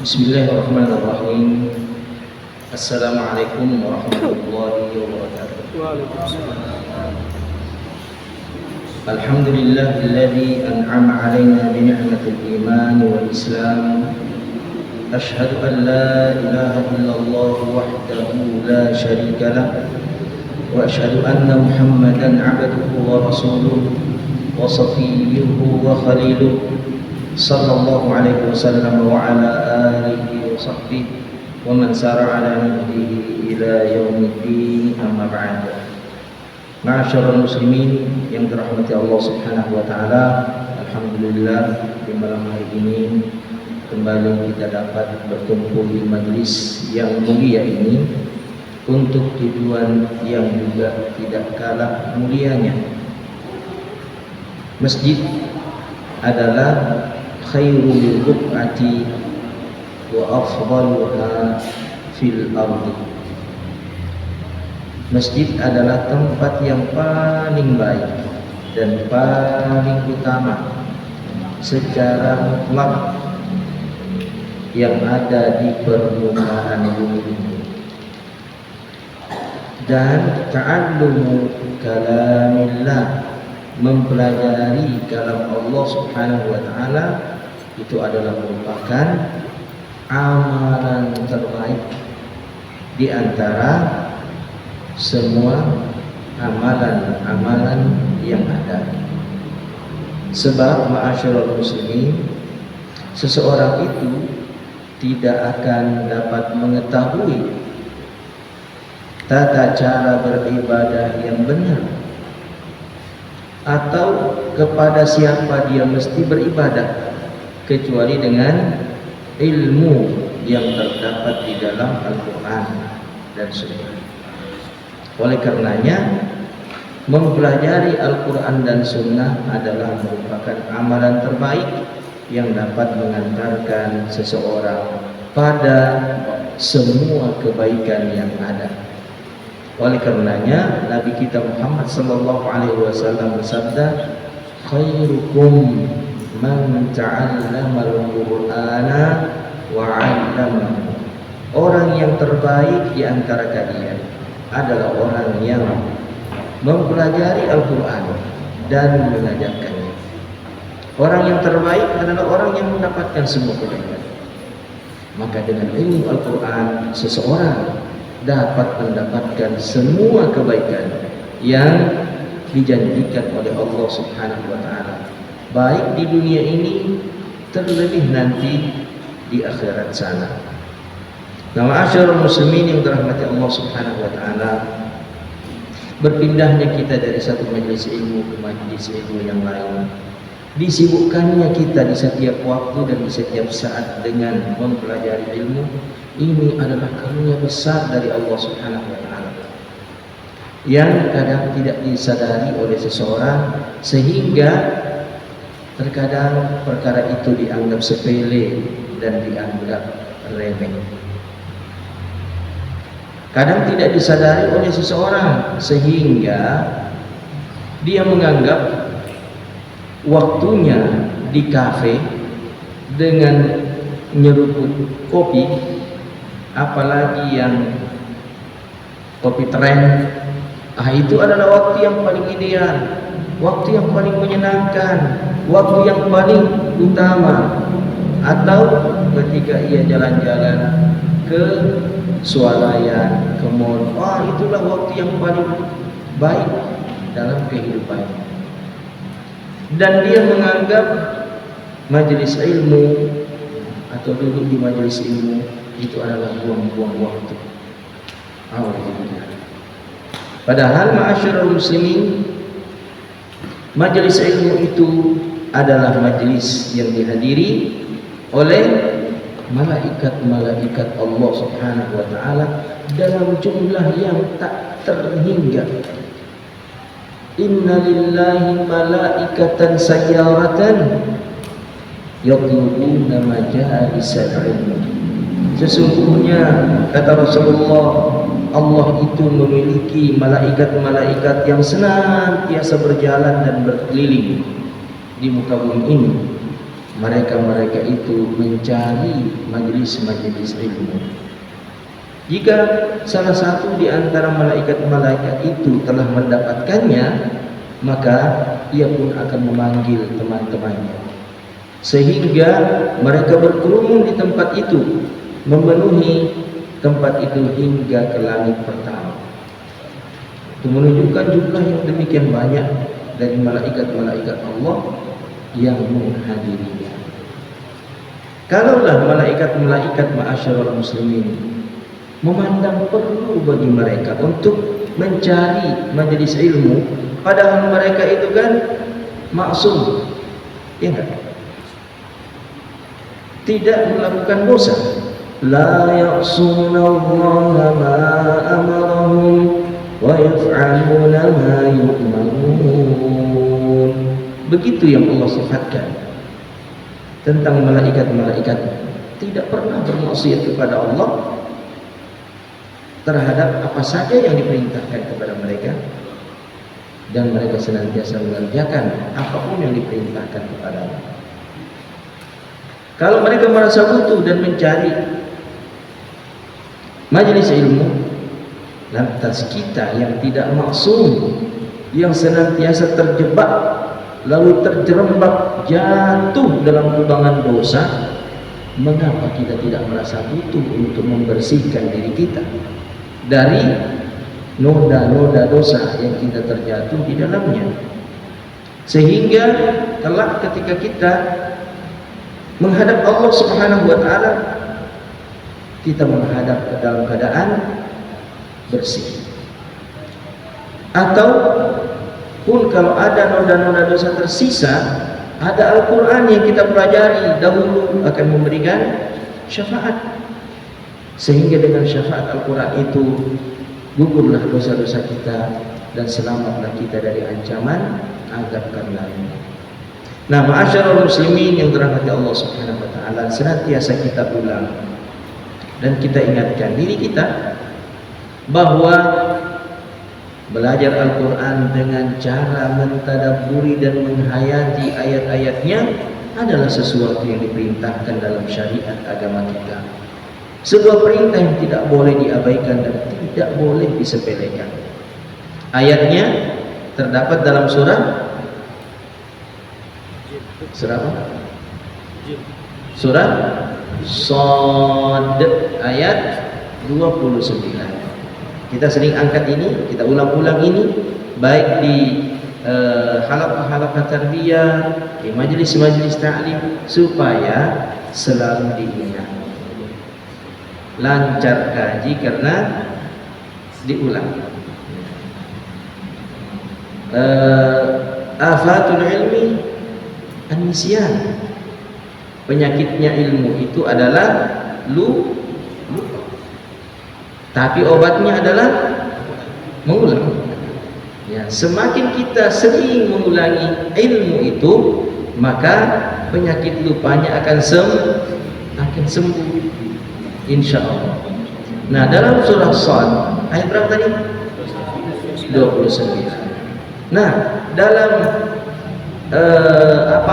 Bismillahirrahmanirrahim. Assalamualaikum warahmatullahi wabarakatuh. Alhamdulillahilladzi an'ama 'alaina bi ni'matil iman wal islam. Asyhadu an la ilaha illallah wahdahu la syarika lah wa asyhadu anna Muhammadan 'abduhu wa rasuluh wa safiyyuhu wa khaliluh. Sallallahu alaihi wasallam wa ala alihi wa sahbihi wa man sara ala nahjihi ila yaumiddin, amma ba'd. Ma'asyiral muslimin yang dirahmati Allah Subhanahu wa taala, alhamdulillah di malam hari ini kembali kita dapat berkumpul di majlis yang mulia ini untuk tujuan yang juga tidak kalah mulianya. Masjid adalah khairul buq'ati wa afdaluha fil ardi. Masjid adalah tempat yang paling baik dan paling utama secara mutlak yang ada di permukaan bumi ini. Dan ta'allumu kalamillah, mempelajari kalam Allah Subhanahu wa taala, itu adalah merupakan amalan terbaik di antara semua amalan-amalan yang ada. Sebab ma'asyiral muslimin, seseorang itu tidak akan dapat mengetahui tata cara beribadah yang benar atau kepada siapa dia mesti beribadah kecuali dengan ilmu yang terdapat di dalam Al-Quran dan Sunnah. Oleh karenanya, mempelajari Al-Quran dan Sunnah adalah merupakan amalan terbaik yang dapat mengantarkan seseorang pada semua kebaikan yang ada. Oleh karenanya, Nabi kita Muhammad sallallahu alaihi wasallam bersabda, khairukum man ta'allama al-Qur'ana wa 'allamahu. Orang yang terbaik di antara kalian adalah orang yang mempelajari Al-Qur'an dan mengajarkannya. Orang yang terbaik adalah orang yang mendapatkan semua kebaikan. Maka dengan ilmu Al-Qur'an seseorang dapat mendapatkan semua kebaikan yang dijanjikan oleh Allah Subhanahu wa taala, baik di dunia ini terlebih nanti di akhirat sana. Nah, ma'asyiral muslimin yang dirahmati Allah Subhanahu wa taala, berpindahnya kita dari satu majelis ilmu ke majelis ilmu yang lain, disibukkannya kita di setiap waktu dan di setiap saat dengan mempelajari ilmu, ini adalah karunia besar dari Allah Subhanahu wa taala yang kadang tidak disadari oleh seseorang, sehingga terkadang perkara itu dianggap sepele dan dianggap remeh. Kadang tidak disadari oleh seseorang sehingga dia menganggap waktunya di kafe dengan nyeruput kopi, apalagi yang kopi tren, itu adalah waktu yang paling ideal, waktu yang paling menyenangkan, waktu yang paling utama. Atau ketika ia jalan-jalan ke swalayan, ke mall, itulah waktu yang paling baik dalam kehidupan. Dan dia menganggap majelis ilmu atau duduk di majelis ilmu itu adalah buang-buang waktu. Padahal ma'asyiral muslimin, majelis ilmu itu adalah majelis yang dihadiri oleh malaikat-malaikat Allah Subhanahu wa taala dalam jumlah yang tak terhingga. Inna lillahi malaikatan sayyaratan yatlubuna majalisal ilm. Sesungguhnya kata Rasulullah, Allah itu memiliki malaikat-malaikat yang senantiasa berjalan dan berkeliling di muka bumi ini mereka itu mencari majelis-majelis ilmu. Jika salah satu di antara malaikat-malaikat itu telah mendapatkannya, maka ia pun akan memanggil teman-temannya, sehingga mereka berkerumun di tempat itu, memenuhi tempat itu hingga ke langit pertama. Itu menunjukkan jumlah yang demikian banyak dari malaikat-malaikat Allah yang menghadirinya. Kalaulah malaikat-malaikat ma'asyarul muslimin memandang perlu bagi mereka untuk mencari majelis ilmu, padahal mereka itu kan maksum, ya enggak? Tidak melakukan dosa. La ya'sunallaha ma amarahum wa yaf'aluna ma yu'marun. Begitu yang Allah sifatkan tentang malaikat-malaikat, tidak pernah bermaksiat kepada Allah terhadap apa saja yang diperintahkan kepada mereka, dan mereka senantiasa mengerjakan apapun yang diperintahkan kepada mereka. Kalau mereka merasa butuh dan mencari majelis ilmu, lantas kita yang tidak maksum, yang senantiasa terjebak lalu terjerembab jatuh dalam kubangan dosa, mengapa kita tidak merasa butuh untuk membersihkan diri kita dari noda-noda dosa yang kita terjatuh di dalamnya, sehingga kelak ketika kita menghadap Allah Subhanahu wa taala, kita menghadap ke dalam keadaan bersih. Atau pun kalau ada noda-noda dosa tersisa, ada Al-Quran yang kita pelajari dahulu akan memberikan syafaat, sehingga dengan syafaat Al-Quran itu gugurlah dosa-dosa kita dan selamatlah kita dari ancaman azab kabur. Nah, ma'asyarul muslimin yang dirahmati Allah Subhanahu wa taala, senantiasa kita ulang dan kita ingatkan diri kita bahwa belajar Al-Quran dengan cara mentadabburi dan menghayati ayat-ayatnya adalah sesuatu yang diperintahkan dalam syariat agama kita. Sebuah perintah yang tidak boleh diabaikan dan tidak boleh disepelekan. Ayatnya terdapat dalam surah apa? Surah Shad ayat 29. Kita sering angkat ini, kita ulang-ulang ini, baik di halaqah-halaqah tarbiyah, di majelis-majelis ta'lim, supaya selalu diingat. Lancar kaji karena diulang. Afatul ilmi an-nisyan. Penyakitnya ilmu itu adalah lupa. Tapi obatnya adalah mengulang. Ya, semakin kita sering mengulangi ilmu itu, maka penyakit lupanya akan sembuh. Insya Allah. Nah, dalam surah Shad ayat berapa tadi? 29. Nah, dalam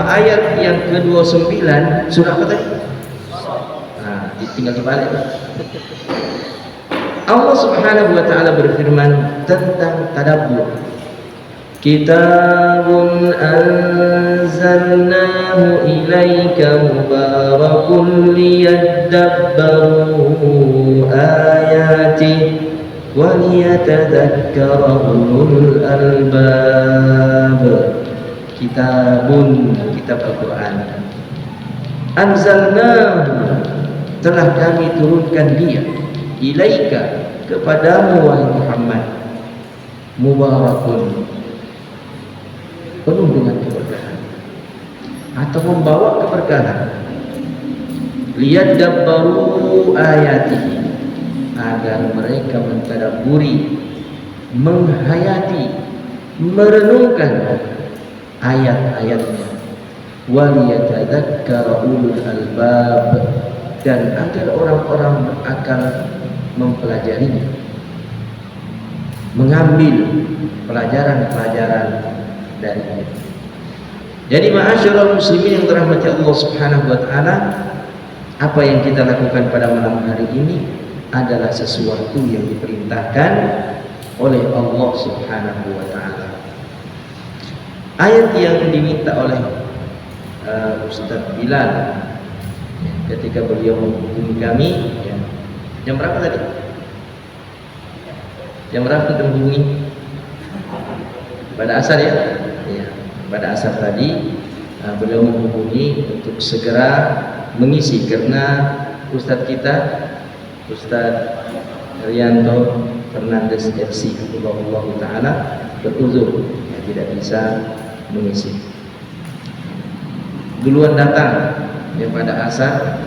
ayat yang ke-29 surah apa tadi? Nah, tinggal dibalik. Allah Subhanahu wa taala berfirman tentang tadabbur. Kitabun anzalnahu ilaika mubarakun liyadabbaru ayati wa liyatadhakkara ulul albab. Kitabun, kitab Al-Quran. Anzalnahu, telah kami turunkan dia, ilaika, kepadamu wahai Muhammad, mubarakun, penuh dengan keberkahan atau membawa keberkahan, liyadabbaru ayatihi, agar mereka mentadabburi, menghayati, merenungkan ayat-ayatnya, waliyatadzakkara ulul albab, dan agar orang-orang berakal mempelajarinya, mengambil pelajaran-pelajaran darinya. Jadi ma'asyiral muslimin yang dirahmati Allah Subhanahu wa taala, apa yang kita lakukan pada malam hari ini adalah sesuatu yang diperintahkan oleh Allah Subhanahu wa taala. Ayat yang diminta oleh Ustaz Bilal ketika beliau menghubungi kami, jam berapa tadi? Jam berapa kita menghubungi? Pada asar ya? Ya, pada asar tadi beliau menghubungi untuk segera mengisi, karena Ustadz kita, Ustadz Rianto Fernandes FC Allah Ta'ala beruzur, tidak bisa mengisi. Duluan datang pada asar,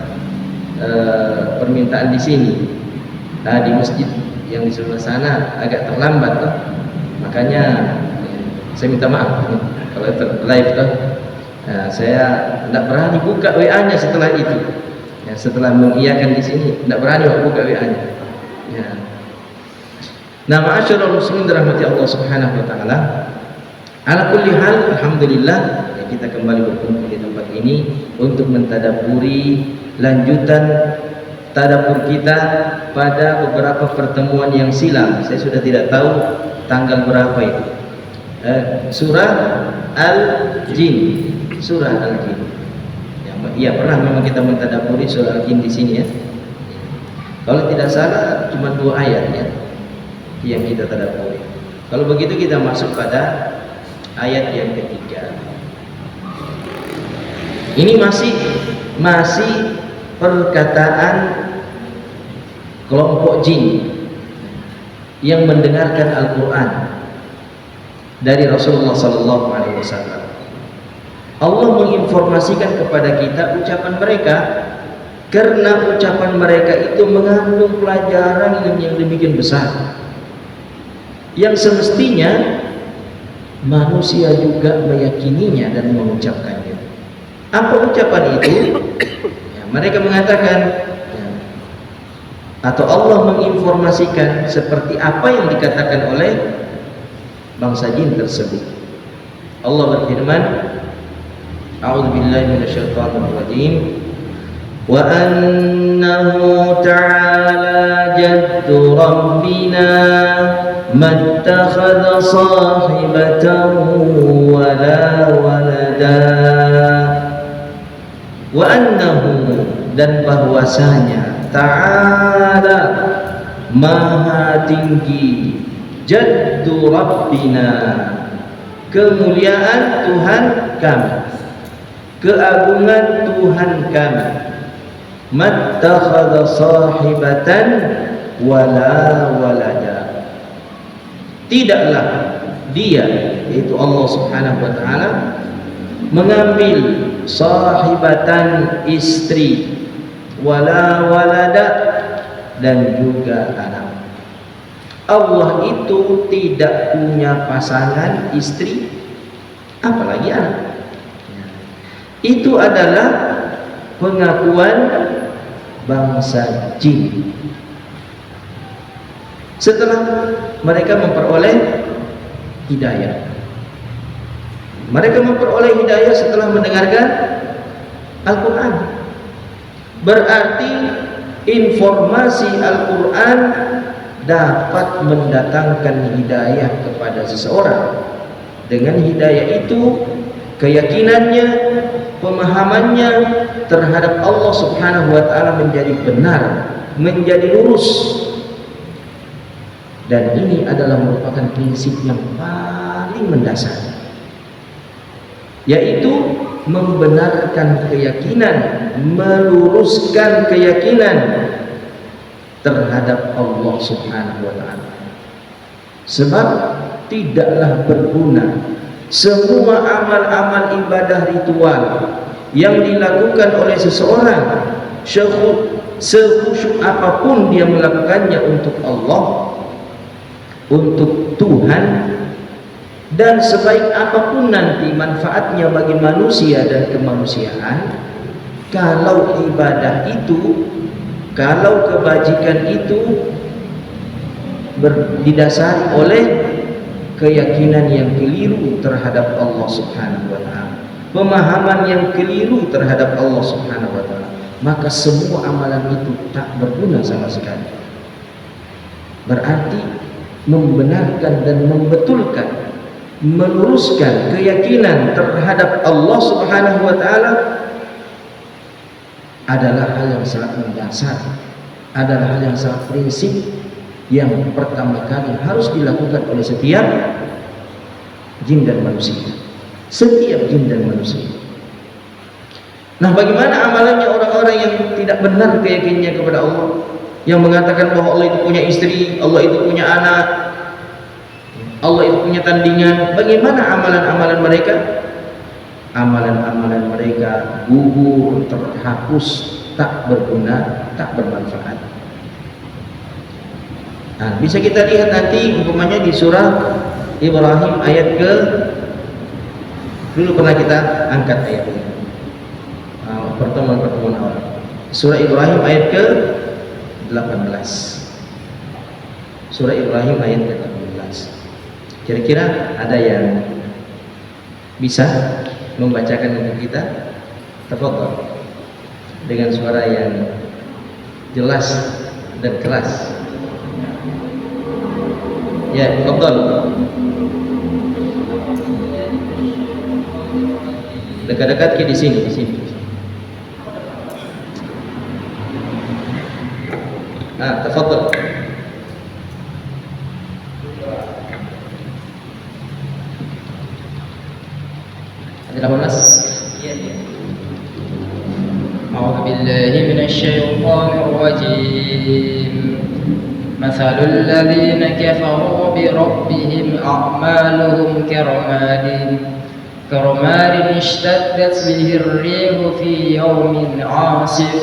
permintaan di sini, di masjid yang di sebelah sana agak terlambat tuh. Makanya saya minta maaf kalau live tuh. Saya tidak berani buka WA-nya setelah itu. Setelah mengiyakan di sini, tidak berani buka WA-nya. Nah, ma'asyiral muslimin dirahmati Allah Subhanahu wa taala. Ala kulli hal, alhamdulillah kita kembali berkumpul di tempat ini untuk mentadabburi lanjutan tadabbur kita pada beberapa pertemuan yang silam. Saya sudah tidak tahu tanggal berapa itu. Surah Al-Jin. Surah Al-Jin. Ya, pernah memang kita mentadabburi surah Al-Jin di sini ya. Kalau tidak salah cuma 2 ayat ya yang kita tadabburi. Kalau begitu kita masuk pada ayat yang ketiga. Ini masih perkataan kelompok jin yang mendengarkan Al-Quran dari Rasulullah SAW. Allah menginformasikan kepada kita ucapan mereka, karena ucapan mereka itu mengandung pelajaran yang demikian besar, yang semestinya manusia juga meyakininya dan mengucapkannya. Apa ucapan itu? Mereka mengatakan, atau Allah menginformasikan seperti apa yang dikatakan oleh bangsa jin tersebut. Allah berfirman, A'udzubillahi minasyaitonirrajim. Wa annahu ta'ala jaddu rabbina mattakhadha sahibatan wala walada. Wa annahu, dan bahwasanya, ta'ala maha tinggi, jaddu rabbina, kemuliaan Tuhan kami, keagungan Tuhan kami, mattakhadha sahibatan wala walada, tidaklah dia, yaitu Allah Subhanahu wa taala, mengambil sahibatan, istri, wala walada, dan juga anak. Allah itu tidak punya pasangan istri, apalagi anak. Itu adalah pengakuan bangsa jin setelah mereka memperoleh hidayah. Mereka memperoleh hidayah setelah mendengarkan Al-Quran. Berarti informasi Al-Quran dapat mendatangkan hidayah kepada seseorang. Dengan hidayah itu, keyakinannya, pemahamannya terhadap Allah Subhanahu wa taala menjadi benar, menjadi lurus. Dan ini adalah merupakan prinsip yang paling mendasar, yaitu membenarkan keyakinan, meluruskan keyakinan terhadap Allah Subhanahu wa taala. Sebab tidaklah berguna semua amal-amal ibadah ritual yang dilakukan oleh seseorang, sekhusyuk apapun dia melakukannya untuk Allah, untuk Tuhan, dan sebaik apapun nanti manfaatnya bagi manusia dan kemanusiaan, kalau ibadah itu, kalau kebajikan itu didasari oleh keyakinan yang keliru terhadap Allah Subhanahu wa taala, pemahaman yang keliru terhadap Allah Subhanahu wa taala, maka semua amalan itu tak berguna sama sekali. Berarti membenarkan dan membetulkan, meluruskan keyakinan terhadap Allah Subhanahu wa taala adalah hal yang sangat mendasar, adalah hal yang sangat prinsip yang pertama kali harus dilakukan oleh setiap jin dan manusia. Setiap jin dan manusia. Nah, bagaimana amalannya orang-orang yang tidak benar keyakinannya kepada Allah, yang mengatakan bahwa Allah itu punya istri, Allah itu punya anak, Allah itu punya tandingan? Bagaimana amalan-amalan mereka? Amalan-amalan mereka gugur, terhapus, tak berguna, tak bermanfaat. Nah, bisa kita lihat nanti umpamanya di surah Ibrahim ayat ke, dulu pernah kita angkat ayat ini, pertemuan awal. Surah Ibrahim ayat ke 18. Surah Ibrahim ayat ke 18. Kira-kira ada yang bisa membacakan untuk kita? Tafadhol, dengan suara yang jelas dan keras. Ya, tafadhol. Dekat-dekat ke di sini, tafadhol. Ada 18. أعوذ بالله من الشيطان الرجيم مثل الذين كفروا بربهم أعمالهم كرماد اشتدت به الريح في يوم عاصف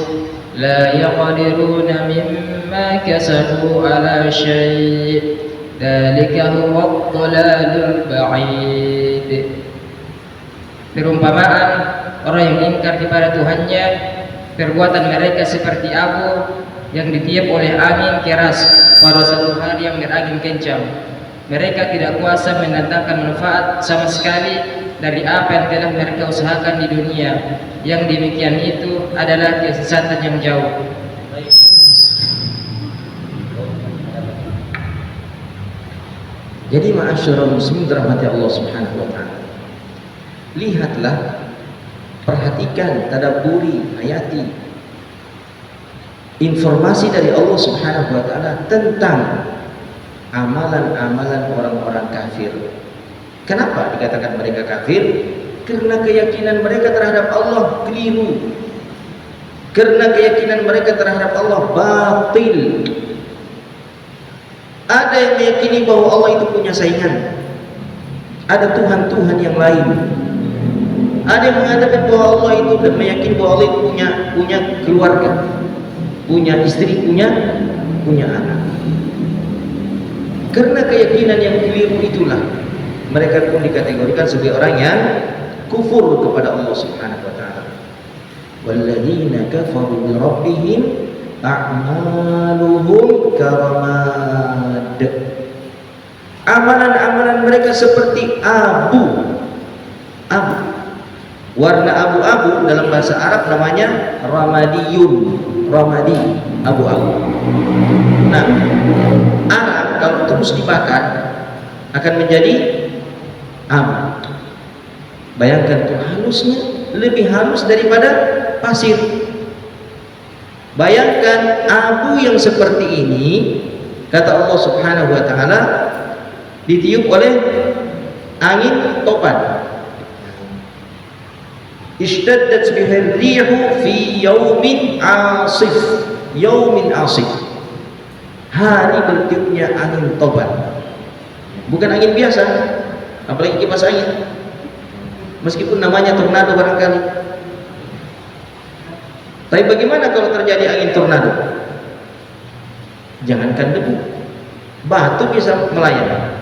لا يقدرون مما كسبوا على شيء ذلك هو الضلال البعيد. Perumpamaan orang yang ingkar kepada Tuhannya, perbuatan mereka seperti abu yang ditiup oleh angin keras pada suatu hari yang berangin kencang. Mereka tidak kuasa mendatangkan manfaat sama sekali dari apa yang telah mereka usahakan di dunia. Yang demikian itu adalah kesesatan yang jauh. Jadi ma'asyiral muslimin dirahmati Allah Subhanahu wa taala, lihatlah, perhatikan, tadabburi, hayati informasi dari Allah Subhanahu wa taala tentang amalan-amalan orang-orang kafir. Kenapa dikatakan mereka kafir? Karena keyakinan mereka terhadap Allah keliru. Karena keyakinan mereka terhadap Allah batil. Ada yang meyakini bahwa Allah itu punya saingan, ada Tuhan-Tuhan yang lain. Ada yang mengatakan bahwa Allah itu, dan meyakini bahwa Allah itu punya keluarga, punya istri, punya anak. Karena keyakinan yang keliru itulah mereka pun dikategorikan sebagai orang yang kufur kepada Allah Subhanahu wa taala. Walladzina kafaru bi rabbihim a'maluhum karamad. Amalan-amalan mereka seperti abu. Warna abu-abu dalam bahasa Arab namanya ramadiyun. Ramadi, abu-abu. Nah, Arab kalau terus dibakar akan menjadi abu. Bayangkan tuh, halusnya lebih halus daripada pasir. Bayangkan abu yang seperti ini, kata Allah Subhanahu wa taala, ditiup oleh angin topan. Ishtaddat bihir rihu fi yaumin asif. Yaumin asif, hari bertiupnya angin topan. Bukan angin biasa, apalagi kipas angin, meskipun namanya tornado barangkali. Tapi bagaimana kalau terjadi angin tornado? Jangankan debu, batu bisa melayang,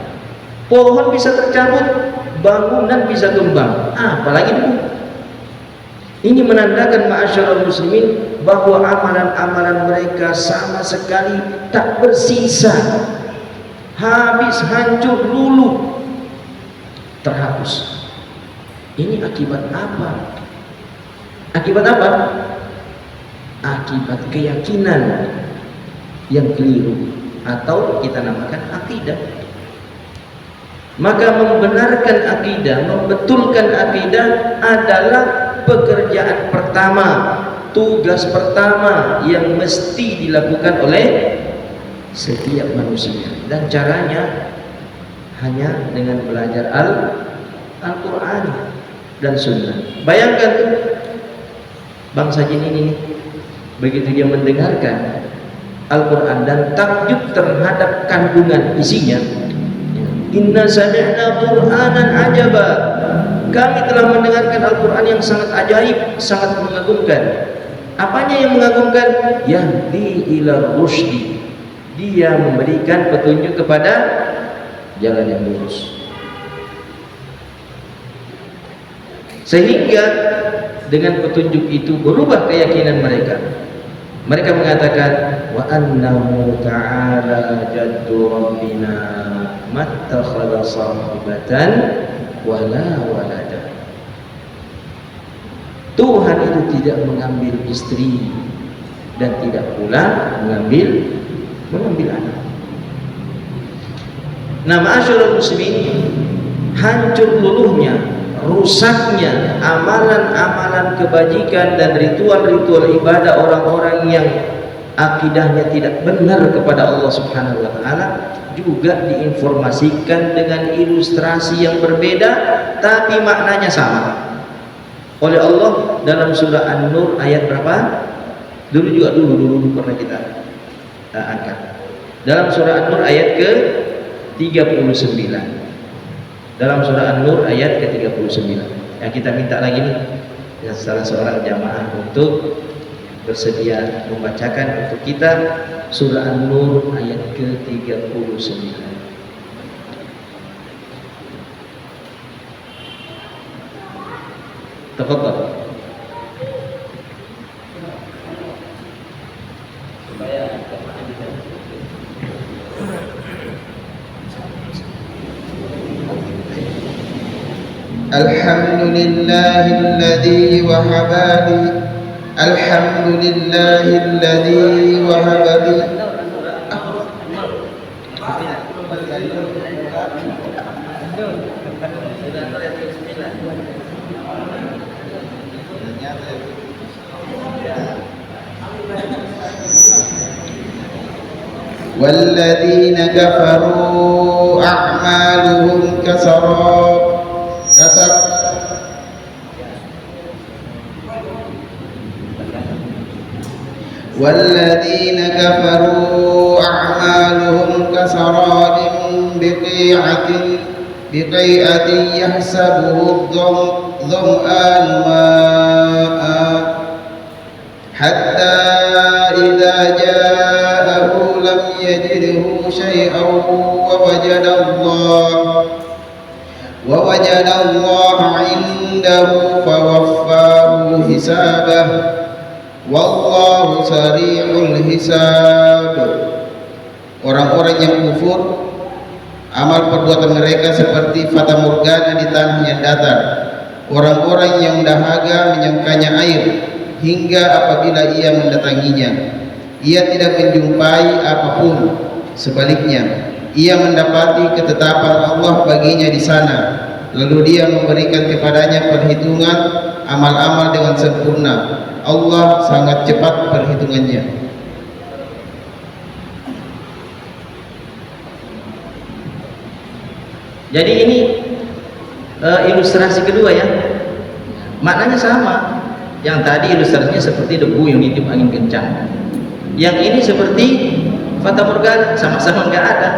pohon bisa tercabut, bangunan bisa tumbang, apalagi debu. Ini menandakan ma'asyiral muslimin bahwa amalan-amalan mereka sama sekali tak bersisa, habis, hancur, luluh, terhapus. Ini akibat apa? Akibat apa? Akibat keyakinan yang keliru, atau kita namakan akidah. Maka membenarkan akidah, membetulkan akidah adalah pekerjaan pertama, tugas pertama yang mesti dilakukan oleh setiap manusia. Dan caranya hanya dengan belajar Al-Quran dan Sunnah. Bayangkan tuh, bangsa jin ini begitu dia mendengarkan Al-Quran dan takjub terhadap kandungan isinya. Inna sami'na Qur'anan ajaba. Kami telah mendengarkan Al-Quran yang sangat ajaib, sangat mengagumkan. Apanya yang mengagumkan? Yahdi ila rusydi. Dia memberikan petunjuk kepada jalan yang lurus. Sehingga dengan petunjuk itu berubah keyakinan mereka. Mereka mengatakan wa annahu ta'ala jaddu rabbina mattakhadha sahibatan wala walada. Tuhan itu tidak mengambil istri dan tidak pula mengambil anak. Nah, ma'asyiral muslimin, hancur luluhnya, rusaknya amalan-amalan kebajikan dan ritual-ritual ibadah orang-orang yang akidahnya tidak benar kepada Allah Subhanahu wa taala juga diinformasikan dengan ilustrasi yang berbeda tapi maknanya sama oleh Allah dalam surah An-Nur ayat berapa? Dulu pernah kita angkat. Dalam surah An-Nur ayat ke-39. Dalam surah An-Nur ayat ke-39. Ya, kita minta lagi nih ya, salah seorang jamaah untuk bersedia membacakan untuk kita surah An-Nur ayat ke-39. Tafadhal. Alhamdulillahilladzi wahabali Alhamdulillahilladzi wahabali walladzina kafaru a'maluhum kasarab والذين كفروا أعمالهم كسراب بقيعة يحسبه الظمآن ماء حتى إذا جاءه لم يجده شيئا ووجد الله عنده فوفاه حسابه Wallahu sari'ul hisab. Orang-orang yang kufur, amal perbuatan mereka seperti fata morgana di tanah yang datar. Orang-orang yang dahaga menyangkanya air hingga apabila ia mendatanginya, ia tidak menjumpai apapun. Sebaliknya, ia mendapati ketetapan Allah baginya di sana. Lalu dia memberikan kepadanya perhitungan amal-amal dengan sempurna. Allah sangat cepat perhitungannya. Jadi ini ilustrasi kedua ya. Maknanya sama. Yang tadi ilustrasinya seperti debu yang ditiup angin kencang. Yang ini seperti fata morgana, sama-sama enggak ada.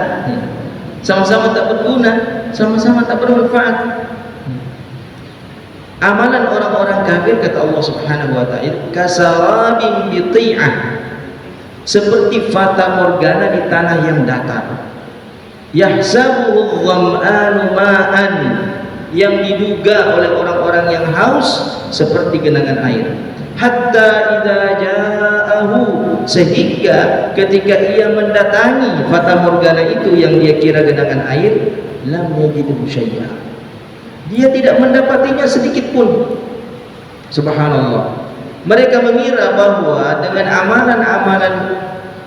Sama-sama tak berguna, sama-sama tak bermanfaat. Amalan orang-orang kafir kata Allah Subhanahu wa taala kasarabin biti'ah, seperti fata morgana di tanah yang datar. Yahsabuhu dhama'anu ma'an, yang diduga oleh orang-orang yang haus seperti genangan air. Hatta idza ja'ahu, sehingga ketika ia mendatangi fata morgana itu yang dia kira genangan air, lam yajidhu syai'a, dia tidak mendapatinya sedikit pun. Subhanallah. Mereka mengira bahwa dengan amalan-amalan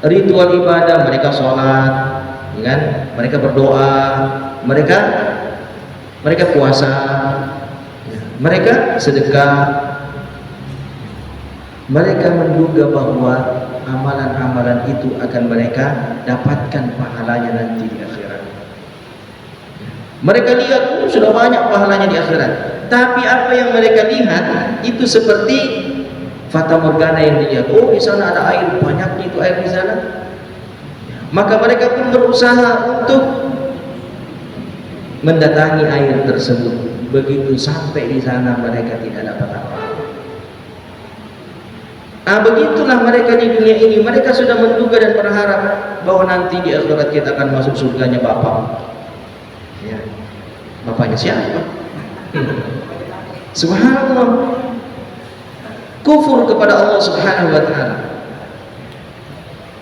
ritual ibadah, mereka sholat, kan? Mereka berdoa, mereka puasa, mereka sedekah. Mereka menduga bahwa amalan-amalan itu akan mereka dapatkan pahalanya nanti di akhirat. Mereka lihat sudah banyak pahalanya di akhirat, tapi apa yang mereka lihat itu seperti fata morgana yang dilihat. Oh, di sana ada air, banyak itu air di sana. Maka mereka pun berusaha untuk mendatangi air tersebut. Begitu sampai di sana mereka tidak dapat apa-apa. Begitulah mereka di dunia ini. Mereka sudah menduga dan berharap bahwa nanti di akhirat kita akan masuk surganya Bapak. Ya. Bapaknya siapa? Subhanallah. Kufur kepada Allah Subhanahu wa taala.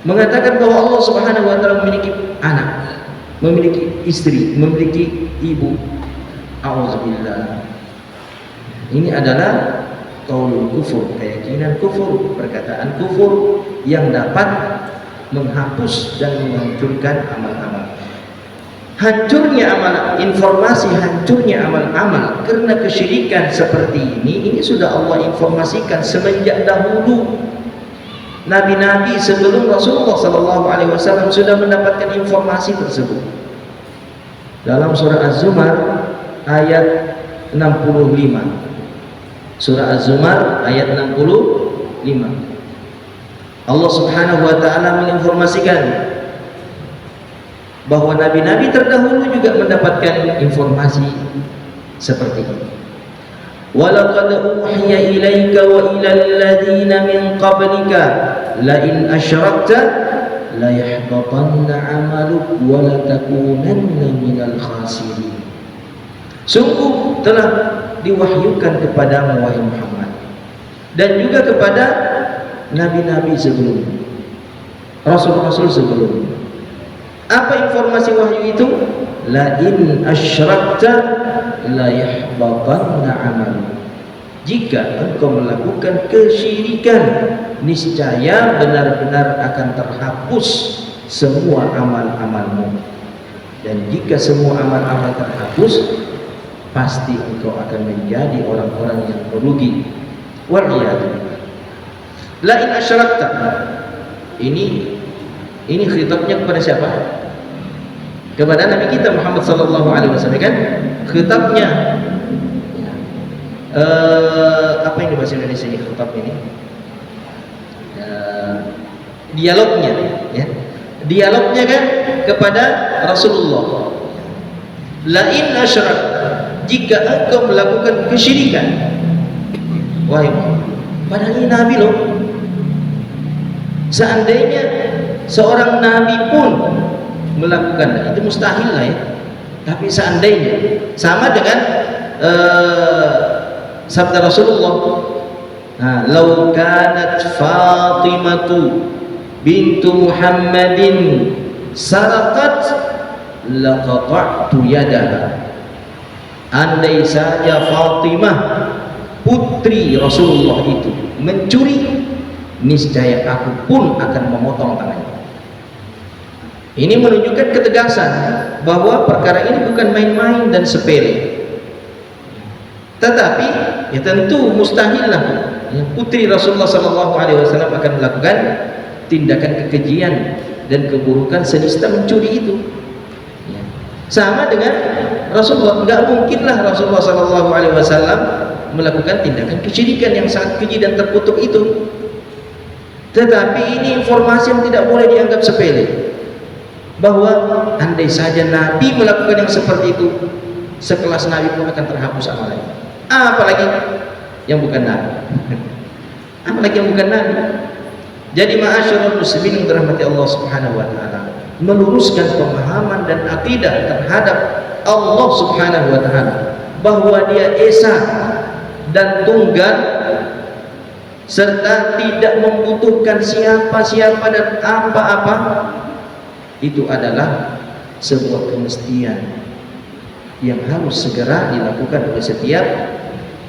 Mengatakan bahwa Allah Subhanahu wa taala memiliki anak, memiliki istri, memiliki ibu. Auzubillah. Ini adalah qaulul kufur, keyakinan kufur, perkataan kufur yang dapat menghapus dan menghancurkan amal-amal. Hancurnya amal, informasi hancurnya amal-amal karena kesyirikan seperti ini sudah Allah informasikan semenjak dahulu. Nabi-nabi sebelum Rasulullah SAW sudah mendapatkan informasi tersebut. Dalam surah Az-Zumar ayat 65. Surah Az-Zumar ayat 65. Allah Subhanahu wa taala menginformasikan bahwa nabi-nabi terdahulu juga mendapatkan informasi seperti ini. Walaqad uhiya ilaika wa ilal ladzina min qablika la in asyrakta la yahbatanna 'amaluk wa la takunanna minal khasirin. Sungguh telah diwahyukan kepadamu wahai Muhammad dan juga kepada nabi-nabi sebelumnya, rasul-rasul sebelumnya. Apa informasi wahyu itu? La in asyrakta la yahbatanna 'amaluk. Jika engkau melakukan kesyirikan, niscaya benar-benar akan terhapus semua amal-amalmu. Dan jika semua amal-amal terhapus, pasti engkau akan menjadi orang-orang yang merugi. Waliyadu. La in asyrakta. Ini khitabnya kepada siapa? Kepada Nabi kita Muhammad sallallahu alaihi wasallam, kan? Khitabnya apa yang bahasa Indonesia ini khitab ini? Dialognya, ya. Dialognya kan kepada Rasulullah. La in asyrak, jika engkau melakukan kesyirikan. Wahai, padahal ini Nabi loh. Seandainya seorang Nabi pun melakukan, itu mustahil lah ya. Tapi seandainya, sama dengan sabda Rasulullah, "Lau kanat Fatimatu bintu Muhammadin saraqat laqata'tu yadaha." Andai saja Fatimah putri Rasulullah itu mencuri, niscaya aku pun akan memotong tangannya. Ini menunjukkan ketegasan bahwa perkara ini bukan main-main dan sepele. Tetapi ya tentu mustahillah ya, putri Rasulullah SAW akan melakukan tindakan kekejian dan keburukan senista mencuri itu. Ya. Sama dengan Rasulullah, nggak mungkinlah Rasulullah SAW melakukan tindakan kesyirikan yang sangat keji dan terkutuk itu. Tetapi ini informasi yang tidak boleh dianggap sepele, bahwa andai saja Nabi melakukan yang seperti itu, sekelas Nabi pun akan terhapus amalnya. Apalagi yang bukan Nabi. Apalagi yang bukan Nabi. Jadi ma'asyarul muslimin yang dirahmati Allah Subhanahu wa taala, meluruskan pemahaman dan akidah terhadap Allah Subhanahu wa taala bahwa Dia esa dan tunggal, serta tidak membutuhkan siapa-siapa dan apa-apa. Itu adalah sebuah kemestian yang harus segera dilakukan oleh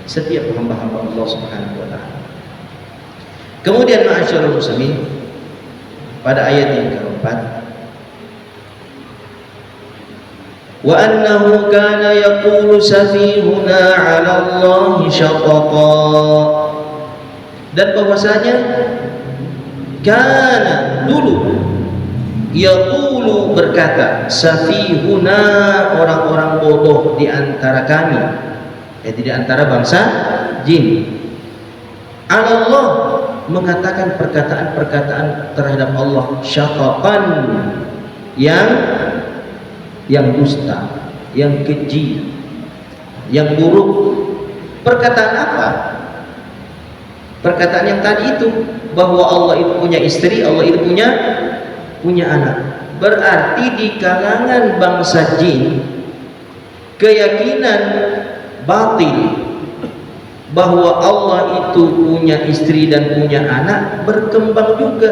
setiap hamba-hamba Allah Subhanahu wa taala. Kemudian ma'asyiral muslimin, pada ayat yang keempat, wa annahu kana yaqulu safihuna 'ala Allahi syaqqa, dan bahwasanya kana dulu yaqulu berkata, safihuna orang-orang bodoh di antara kami, yaitu di antara bangsa jin, 'ala Allah mengatakan perkataan-perkataan terhadap Allah, syaqaqan yang dusta, yang keji, yang buruk. Perkataan apa? Perkataan yang tadi itu, bahwa Allah itu punya istri, Allah itu punya anak. Berarti di kalangan bangsa jin keyakinan batil bahwa Allah itu punya istri dan punya anak berkembang juga.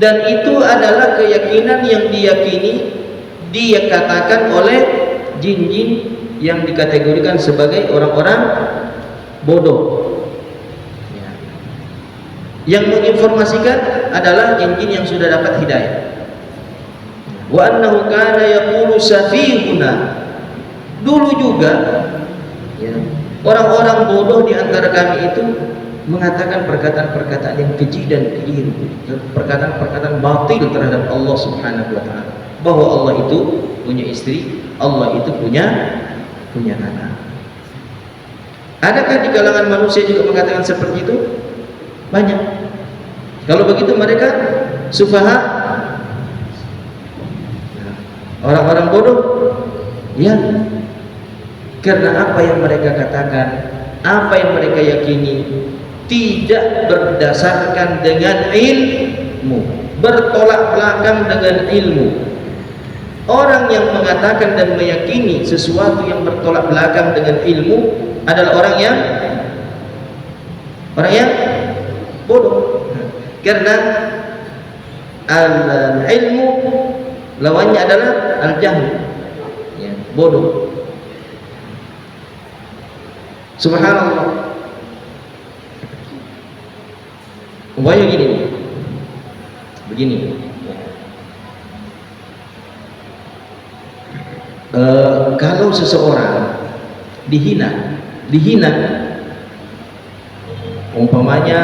Dan itu adalah keyakinan yang dia katakan oleh jin-jin yang dikategorikan sebagai orang-orang bodoh. Yang menginformasikan adalah jin-jin yang sudah dapat hidayah. Wa annahu kana yaqulu safihuna, dulu juga orang-orang bodoh di antara kami itu mengatakan perkataan-perkataan yang keji dan keliru, perkataan-perkataan batil terhadap Allah Subhanahu wa taala, bahwa Allah itu punya istri, Allah itu punya anak. Adakah di kalangan manusia juga mengatakan seperti itu? Banyak. Kalau begitu mereka sufaha, orang-orang bodoh, ya. Karena apa yang mereka katakan, apa yang mereka yakini tidak berdasarkan dengan ilmu, bertolak belakang dengan ilmu. Orang yang mengatakan dan meyakini sesuatu yang bertolak belakang dengan ilmu adalah orang yang bodoh. Karena al-ilmu lawannya adalah al-jahl, ya, bodoh. Subhanallah. Umpamanya begini. Kalau seseorang dihina, umpamanya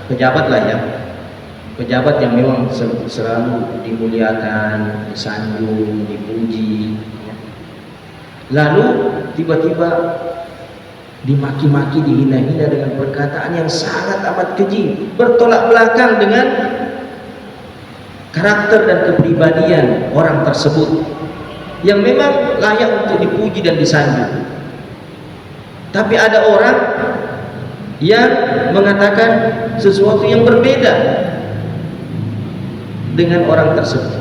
pejabat lah ya, pejabat yang memang selalu dimuliakan, disanjung, dipuji, lalu tiba-tiba dimaki-maki, dihina-hina dengan perkataan yang sangat amat keji, bertolak belakang dengan karakter dan kepribadian orang tersebut yang memang layak untuk dipuji dan disanjung. Tapi ada orang yang mengatakan sesuatu yang berbeda dengan orang tersebut,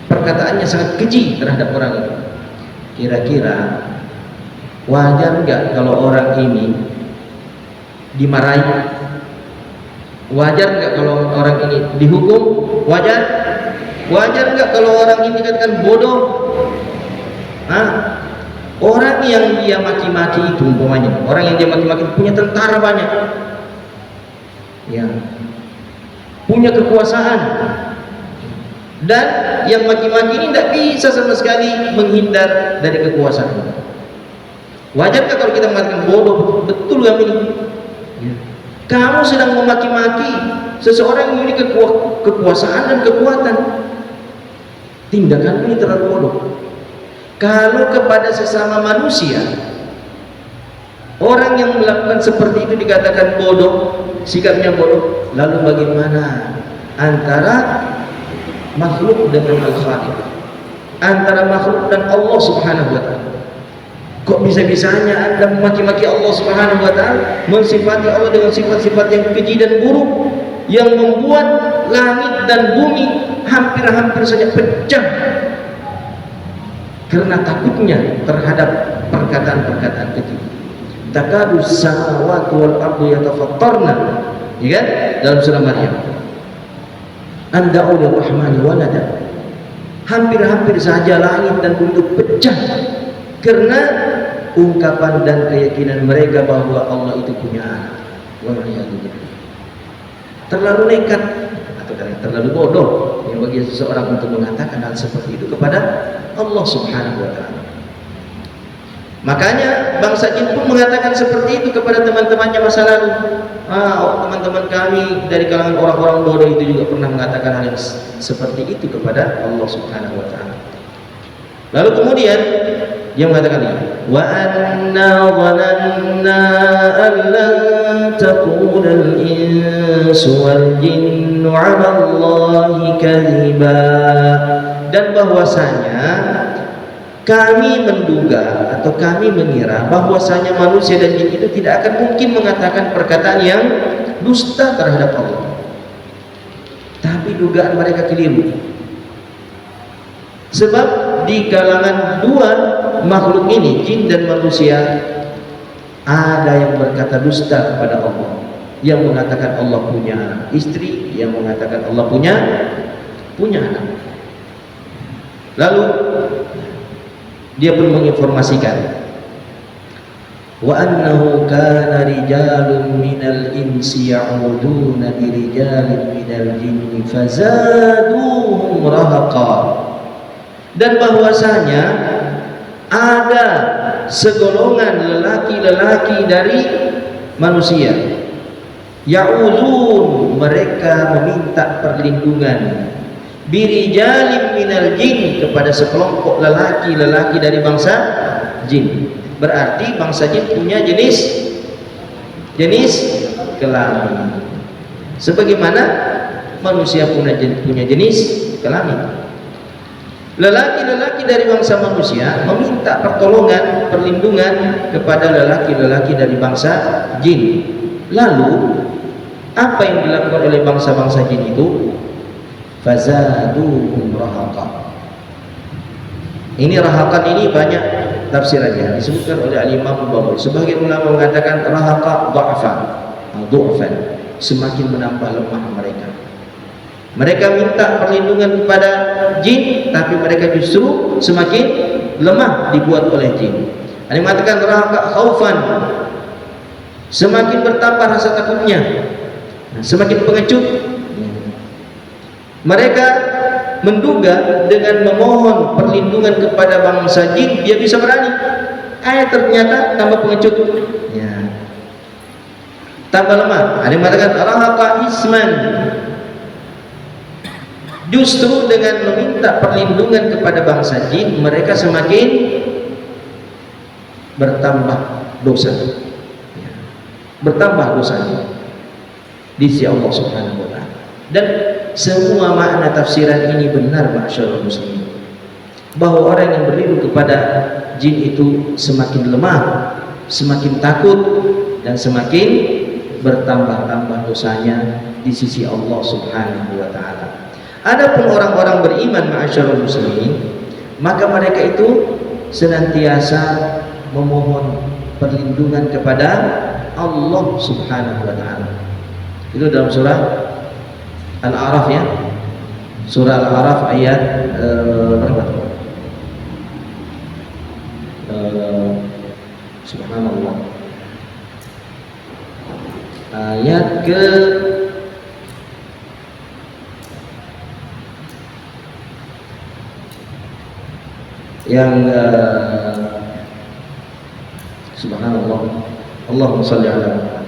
perkataannya sangat keji terhadap orang itu. Kira-kira wajar nggak kalau orang ini dimarahi? Wajar nggak kalau orang ini dihukum? Wajar nggak kalau orang ini dikatakan bodoh? Orang yang dia maki-maki itu, umpamanya orang yang dia maki-maki punya tentara banyak, ya, punya kekuasaan, dan yang maki-maki ini tidak bisa sama sekali menghindar dari kekuasaan. Wajarkah kalau kita mengatakan bodoh? Betul yang ini? Ya. Kamu sedang memaki-maki seseorang yang memiliki kekuasaan dan kekuatan. Tindakan ini terlalu bodoh. Kalau kepada sesama manusia, orang yang melakukan seperti itu dikatakan bodoh, sikapnya bodoh, lalu bagaimana antara makhluk dengan al-khaliq, antara makhluk dan Allah Subhanahu wa taala? Kok bisa-bisanya Anda memaki-maki Allah Subhanahu wa taala, mensifati Allah dengan sifat-sifat yang keji dan buruk, yang membuat langit dan bumi hampir-hampir saja pecah karena takutnya terhadap perkataan-perkataan keji. Takadu samawati wal ardu yatafattarna, ya kan? Dalam surah Maryam. Anda ul rahmani walada. Hampir-hampir saja langit dan bumi itu pecah karena ungkapan dan keyakinan mereka bahwa Allah itu punya anak. Terlalu nekat atau terlalu bodoh yang bagi seseorang untuk mengatakan hal seperti itu kepada Allah Subhanahu wa taala. Makanya bangsa jin pun mengatakan seperti itu kepada teman-temannya masa lalu. Teman-teman kami dari kalangan orang-orang bodoh itu juga pernah mengatakan hal yang seperti itu kepada Allah Subhanahu wa taala. Lalu kemudian dia mengatakan ini, wa anna dhananna an lan taqula al-insu wal jinnu 'ala Allahi kadhiba, dan bahwasanya kami menduga atau kami mengira bahwasanya manusia dan jin itu tidak akan mungkin mengatakan perkataan yang dusta terhadap Allah. Tapi dugaan mereka keliru. Sebab di kalangan dua makhluk ini, jin dan manusia, ada yang berkata dusta kepada Allah, yang mengatakan Allah punya istri, yang mengatakan Allah punya anak. Lalu dia pun menginformasikan, wa annahu kana rijalun minal insi ya'uduna bi rijalin minal jinni fazaduhum rahaqa, dan bahwasanya ada segolongan lelaki-lelaki dari manusia, ya'udun, mereka meminta perlindungan, birijalin minal jin, kepada sekelompok lelaki-lelaki dari bangsa jin. Berarti bangsa jin punya jenis kelamin, sebagaimana manusia punya jenis kelamin. Lelaki-lelaki dari bangsa manusia meminta pertolongan, perlindungan kepada lelaki-lelaki dari bangsa jin. Lalu apa yang dilakukan oleh bangsa-bangsa jin itu? Fazaduhum rahaqa. Ini rahakan ini banyak tafsirannya, disebutkan oleh Al-Imam Nawawi. Sebagian ulama mengatakan rahaqa dha'fan, semakin menambah lemah mereka. Mereka minta perlindungan kepada jin, tapi mereka justru semakin lemah dibuat oleh jin. Ada yang mengatakan rahaqa khaufan, semakin bertambah rasa takutnya, semakin pengecut. Mereka menduga dengan memohon perlindungan kepada bangsa jin dia bisa berani. Ternyata tambah pengecut, tambah lemah. Ada yang mengatakan rahaqa isman, justru dengan meminta perlindungan kepada bangsa jin mereka semakin bertambah dosa, bertambah dosanya di sisi Allah Subhanahu wa taala. Dan semua makna tafsiran ini benar, ma'syarul muslimin, bahwa orang yang berlindung kepada jin itu semakin lemah, semakin takut, dan semakin bertambah-tambah dosanya di sisi Allah Subhanahu wa taala. Adapun orang-orang beriman, ma'syarul muslimin, maka mereka itu senantiasa memohon perlindungan kepada Allah Subhanahu wa taala. Itu dalam surah Al-A'raf, ya. Surah Al-A'raf ayat berapa? Subhanallah. Ayat ke yang subhanallah, Allahumma shalli ala Muhammad.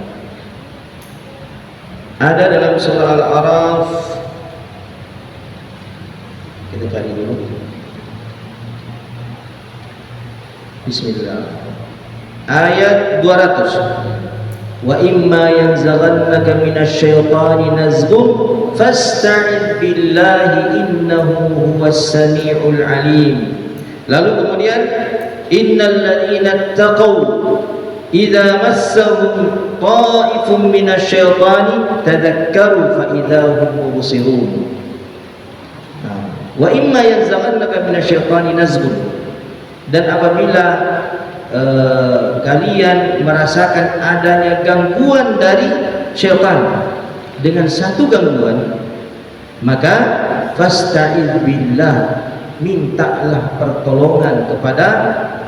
Ada dalam surah Al-A'raf, kita cari dulu. Bismillah. Ayat 200. Wa imma yanzaghannaka minasyaitani nazghun fasta'id billahi innahu huwas samiul alim. Lalu kemudian innal ladzina taqaw idza massahum ta'ifun minasyaitani tadhakkaru fa idza hum mubsirun. Wa imma yanzaghannaka minasyaitani nazghun, dan apabila kalian merasakan adanya gangguan dari syaitan, dengan satu gangguan, maka fasta'iz billah, mintalah pertolongan kepada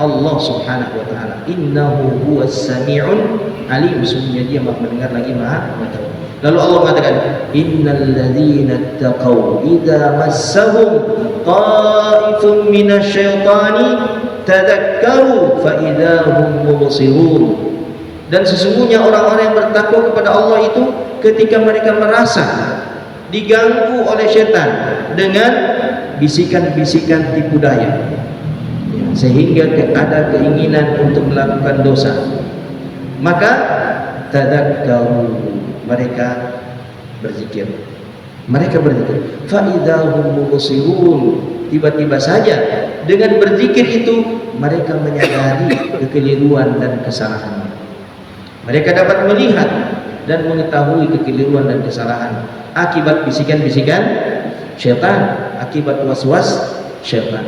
Allah Subhanahu wa taala. Innahu huwas sami'un alim, sesungguhnya dia Maha mendengar lagi Maha mengetahui. Lalu Allah mengatakan, innal ladzina taqaw idza massahum ta'ifun minasyaitani tadakkaru fa idza hum mubsirun. Dan sesungguhnya orang-orang yang bertakwa kepada Allah itu ketika mereka merasa diganggu oleh setan dengan bisikan-bisikan tipu daya, sehingga ada keinginan untuk melakukan dosa, maka tadakkaru, mereka berzikir. Fa idzahum mubsirun, tiba-tiba saja dengan berzikir itu mereka menyadari kekeliruan dan kesalahan. Mereka dapat melihat dan mengetahui kekeliruan dan kesalahan akibat bisikan-bisikan syaitan, akibat was-was syaitan.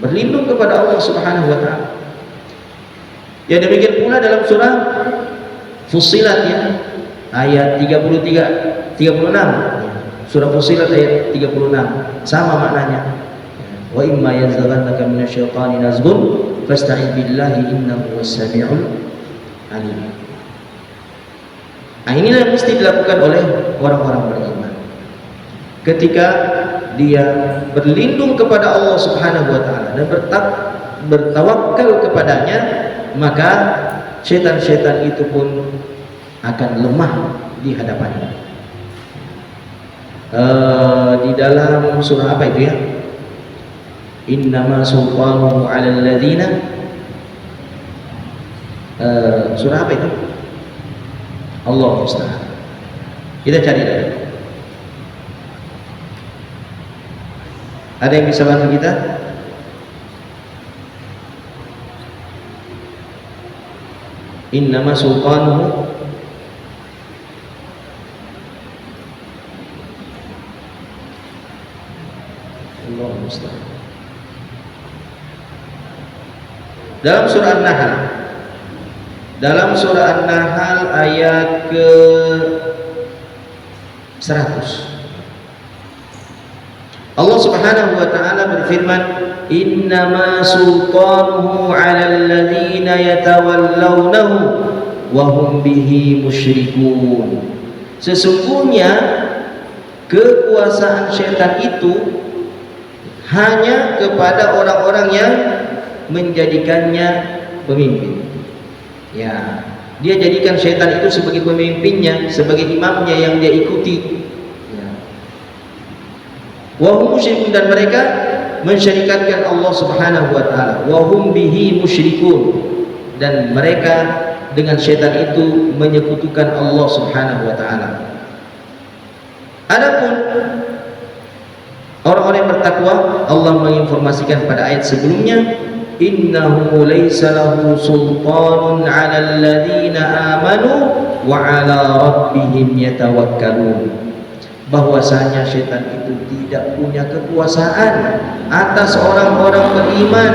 Berlindung kepada Allah Subhanahu wa taala. Ya, demikian pula dalam surah Fussilat ya, ayat 36. Surah Fussilat ayat 36 sama maknanya. Wa imma yanzaghannaka minasyaitani nazghun fasta'id billahi innahu was-sami'ul alim. Nah, inilah yang mesti dilakukan oleh orang-orang beriman. Ketika dia berlindung kepada Allah Subhanahu wa taala dan bertawakal kepadanya, maka setan-setan itu pun akan lemah di hadapannya. Di dalam surah apa itu ya? Innama sultanuhu 'alal ladzina, surah apa itu? Allah musta'an. Kita cari lagi. Ada yang bisa bantu kita? Innama sultanuhu Allah musta'an. Dalam surah An-Nahl, dalam surah An-Nahl ayat ke 100, Allah Subhanahu wa taala berfirman, innama sultanuhu 'alal ladzina yatawallawnahu wa hum bihi musyrikun. Sesungguhnya kekuasaan syaitan itu hanya kepada orang-orang yang menjadikannya pemimpin. Ya, dia jadikan syaitan itu sebagai pemimpinnya, sebagai imamnya yang dia ikuti. Ya. Wa hum musyrikun, dan mereka mensyarikatkan Allah Subhanahu wa taala. Wa hum bihi musyrikun, dan mereka dengan syaitan itu menyekutukan Allah Subhanahu wa taala. Adapun orang-orang yang bertakwa, Allah menginformasikan pada ayat sebelumnya, innahu laysa lahu sultanun 'alal ladzina amanu wa 'ala rabbihim yatawakkalun. Bahwasanya syaitan itu tidak punya kekuasaan atas orang-orang beriman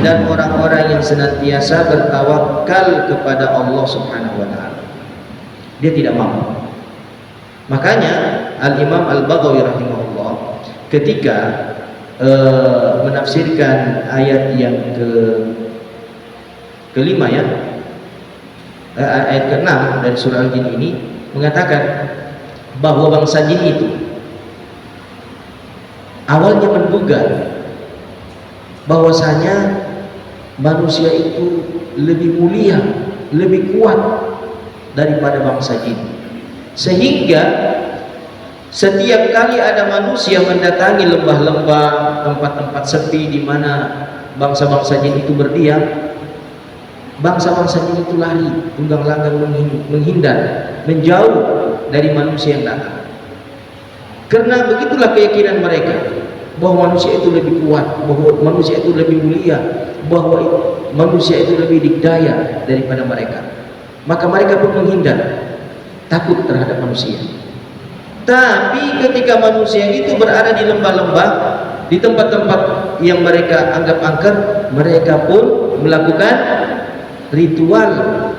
dan orang-orang yang senantiasa bertawakal kepada Allah Subhanahu wa taala. Dia tidak mampu. Makanya Al-Imam Al-Baghawi rahimahullah ketika menafsirkan ayat yang kelima ya, ayat ke-6 dari surah Al-Jin ini mengatakan bahwa bangsa jin itu awalnya menduga bahwasanya manusia itu lebih mulia, lebih kuat daripada bangsa jin, sehingga setiap kali ada manusia mendatangi lembah-lembah, tempat-tempat sepi di mana bangsa-bangsa jin itu berdiam, bangsa-bangsa jin itu lari tunggang-langgang menghindar, menjauh dari manusia yang datang. Karena begitulah keyakinan mereka bahwa manusia itu lebih kuat, bahwa manusia itu lebih mulia, bahwa manusia itu lebih dikdaya daripada mereka. Maka mereka pun menghindar, takut terhadap manusia. Tapi ketika manusia itu berada di lembah-lembah, di tempat-tempat yang mereka anggap angker, mereka pun melakukan ritual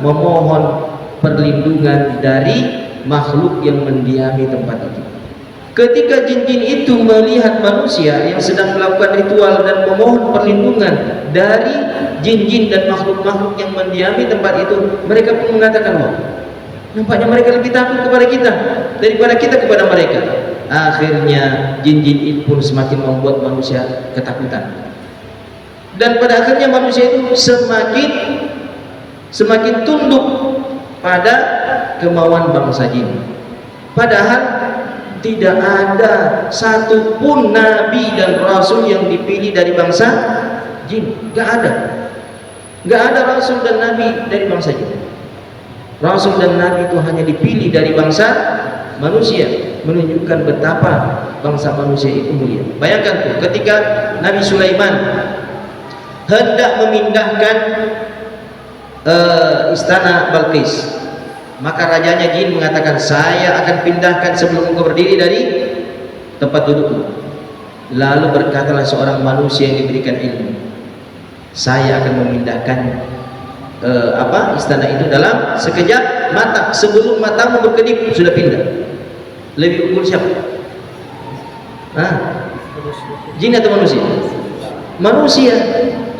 memohon perlindungan dari makhluk yang mendiami tempat itu. Ketika jin-jin itu melihat manusia yang sedang melakukan ritual dan memohon perlindungan dari jin-jin dan makhluk-makhluk yang mendiami tempat itu, mereka pun mengatakan, wah, nampaknya mereka lebih takut kepada kita daripada kita kepada mereka. Akhirnya jin-jin itu pun semakin membuat manusia ketakutan. Dan pada akhirnya manusia itu semakin tunduk pada kemauan bangsa jin. Padahal tidak ada satupun nabi dan rasul yang dipilih dari bangsa jin. Gak ada rasul dan nabi dari bangsa jin. Rasul dan nabi itu hanya dipilih dari bangsa manusia, menunjukkan betapa bangsa manusia itu mulia. Bayangkan tuh, ketika Nabi Sulaiman hendak memindahkan istana Balqis, maka rajanya jin mengatakan, saya akan pindahkan sebelum engkau berdiri dari tempat dudukmu. Lalu berkatalah seorang manusia yang diberikan ilmu, saya akan memindahkan istana itu dalam sekejap mata, sebelum matamu berkedip sudah pindah. Lebih unggul siapa? Jin atau manusia? Manusia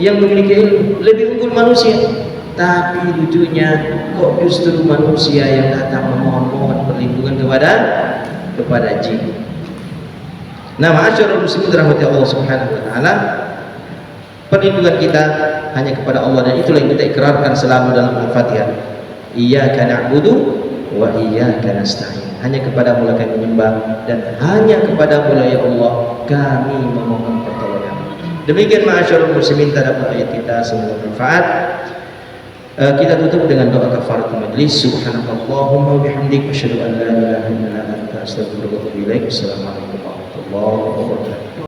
yang memiliki ilmu lebih unggul manusia. Tapi lucunya kok justru manusia yang datang memohon perlindungan kepada jin. Nah, ma'asyiral muslimin rahmati Allah Subhanahu wa taala, perlindungan kita hanya kepada Allah, dan itulah yang kita ikrarkan selalu dalam Al-Fatihah. Iyyaka na'budu wa iyyaka nasta'in. Hanya kepadamu lah kami menyembah, dan hanya kepadamu lah ya Allah kami memohon pertolongan. Demikian ma'asyiral muslimin tadabbur ayat kita, semoga bermanfaat. Kita tutup dengan doa kafaratul majlis. Subhanakallahumma wa bihamdik, asyhadu an la ilaha illa anta, astaghfiruka wa atubu ilaik. Assalamualaikum warahmatullahi wabarakatuh.